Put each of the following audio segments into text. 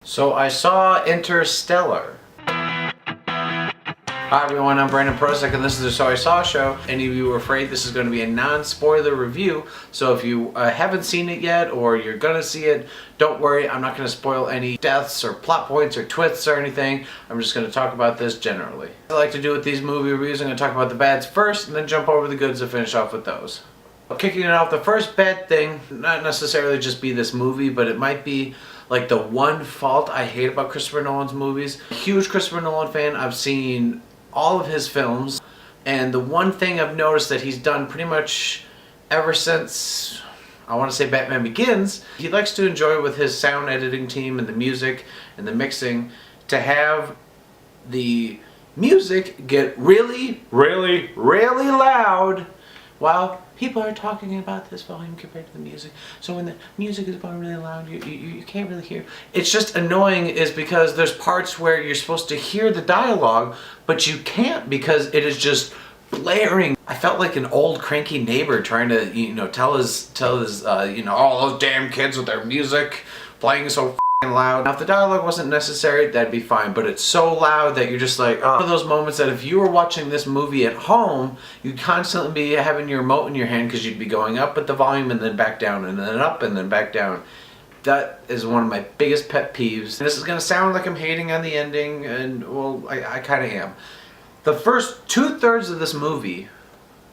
So I saw Interstellar. Hi everyone, I'm Brandon Prosek and this is the So I Saw Show. Any of you are afraid this is going to be a non-spoiler review, so if you haven't seen it yet or you're going to see it, don't worry, I'm not going to spoil any deaths or plot points or twists or anything. I'm just going to talk about this generally. I like to do with these movie reviews, I'm going to talk about the bads first and then jump over the goods to finish off with those. Kicking it off, the first bad thing, not necessarily just be this movie, but it might be like the one fault I hate about Christopher Nolan's movies. Huge Christopher Nolan fan, I've seen all of his films, and the one thing I've noticed that he's done pretty much ever since, I want to say Batman Begins, he likes to enjoy with his sound editing team and the music and the mixing to have the music get really loud while people are talking about this volume compared to the music. So when the music is going really loud, you can't really hear. It's just annoying is because there's parts where you're supposed to hear the dialogue, but you can't because it is just blaring. I felt like an old cranky neighbor trying to, tell his all those damn kids with their music playing so loud. Now if the dialogue wasn't necessary, that'd be fine, but it's so loud that you're just like, oh. One of those moments that if you were watching this movie at home, you'd constantly be having your remote in your hand because you'd be going up with the volume and then back down and then up and then back down. That is one of my biggest pet peeves. And this is going to sound like I'm hating on the ending, and well, I kind of am. The first 2/3 of this movie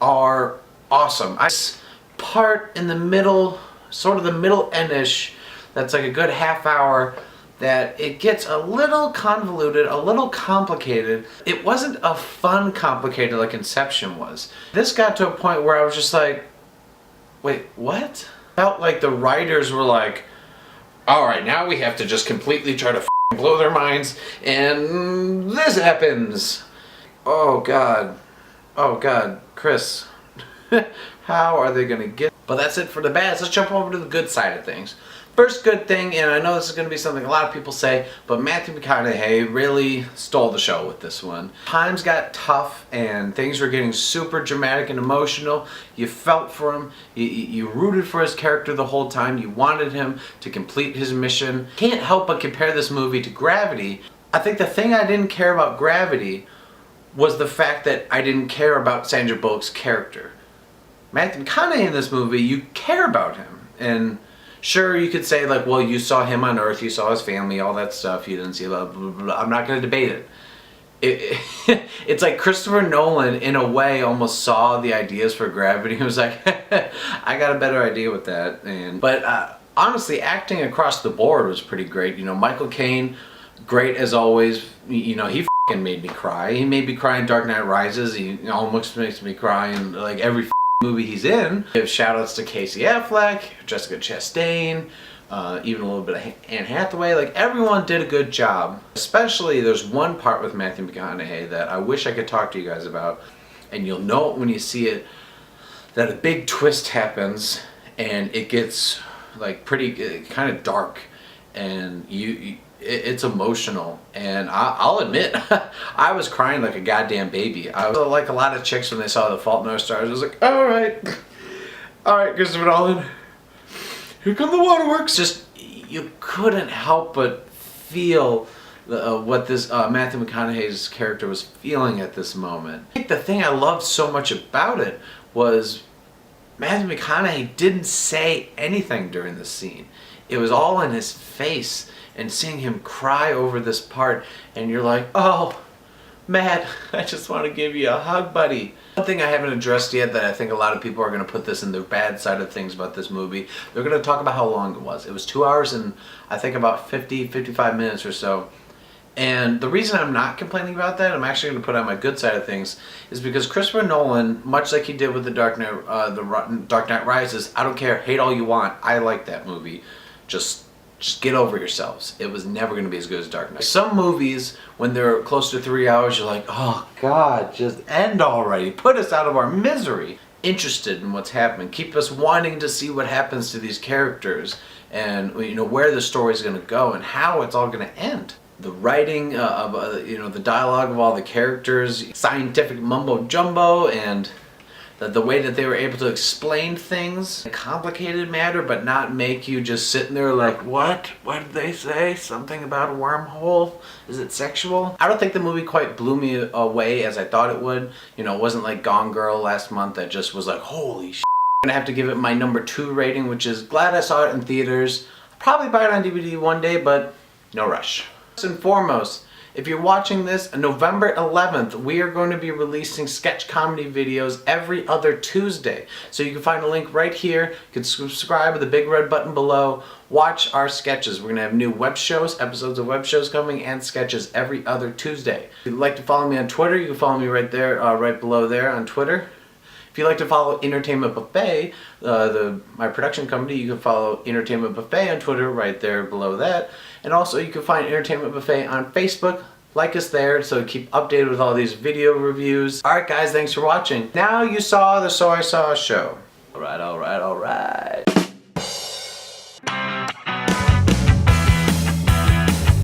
are awesome. This part in the middle, sort of the middle end-ish, that's like a good half hour, that it gets a little convoluted, a little complicated. It wasn't a fun complicated like Inception was. This got to a point where I was just like, wait, what? Felt like the writers were like, alright, now we have to just completely try to blow their minds, and this happens. Oh god, Chris, how are they gonna get? But that's it for the bads. Let's jump over to the good side of things. First good thing, and I know this is going to be something a lot of people say, but Matthew McConaughey really stole the show with this one. Times got tough and things were getting super dramatic and emotional. You felt for him, you rooted for his character the whole time, you wanted him to complete his mission. Can't help but compare this movie to Gravity. I think the thing I didn't care about Gravity was the fact that I didn't care about Sandra Bullock's character. Matthew McConaughey in this movie, you care about him, and sure, you could say like, well, you saw him on Earth, you saw his family, all that stuff, you didn't see blah, blah, blah. I'm not going to debate it. It's like Christopher Nolan, in a way, almost saw the ideas for Gravity. He was like, I got a better idea with that. But honestly, acting across the board was pretty great. Michael Caine, great as always. He f***ing made me cry. He made me cry in Dark Knight Rises. He almost makes me cry in like every movie he's in. Give shout outs to Casey Affleck, Jessica Chastain, even a little bit of Anne Hathaway. Like, everyone did a good job. Especially there's one part with Matthew McConaughey that I wish I could talk to you guys about, and you'll know it when you see it, that a big twist happens and it gets like pretty kind of dark, and it's emotional, and I'll admit I was crying like a goddamn baby. I was like a lot of chicks when they saw The Fault in Our Stars. I was like, alright Christopher Nolan, here come the waterworks. Just, you couldn't help but feel what this Matthew McConaughey's character was feeling at this moment. I think the thing I loved so much about it was Matthew McConaughey didn't say anything during this scene. It was all in his face, and seeing him cry over this part, and you're like, oh, Matt, I just want to give you a hug, buddy. One thing I haven't addressed yet that I think a lot of people are going to put this in the bad side of things about this movie, they're going to talk about how long it was. It was 2 hours and I think about 55 minutes or so. And the reason I'm not complaining about that, I'm actually going to put on my good side of things, is because Christopher Nolan, much like he did with the Dark Knight Rises, I don't care, hate all you want, I like that movie. Just get over yourselves. It was never going to be as good as Dark Knight. Some movies, when they're close to 3 hours, you're like, oh God, just end already. Put us out of our misery. Interested in what's happening. Keep us wanting to see what happens to these characters, and where the story's going to go and how it's all going to end. The writing of the dialogue of all the characters, scientific mumbo jumbo, and the way that they were able to explain things in a complicated manner, but not make you just sitting there like, what? What did they say? Something about a wormhole? Is it sexual? I don't think the movie quite blew me away as I thought it would. You know, it wasn't like Gone Girl last month that just was like, holy shit. I'm gonna have to give it my number 2 rating, which is glad I saw it in theaters. I'll probably buy it on DVD one day, but no rush. First and foremost, if you're watching this, on November 11th, we are going to be releasing sketch comedy videos every other Tuesday. So you can find a link right here. You can subscribe with the big red button below. Watch our sketches. We're going to have new web shows, episodes of web shows coming, and sketches every other Tuesday. If you'd like to follow me on Twitter, you can follow me right there, right below there on Twitter. If you'd like to follow Entertainment Buffet, my production company, you can follow Entertainment Buffet on Twitter right there below that. And also you can find Entertainment Buffet on Facebook. Like us there so keep updated with all these video reviews. Alright guys, thanks for watching. Now you saw the So I Saw show. Alright.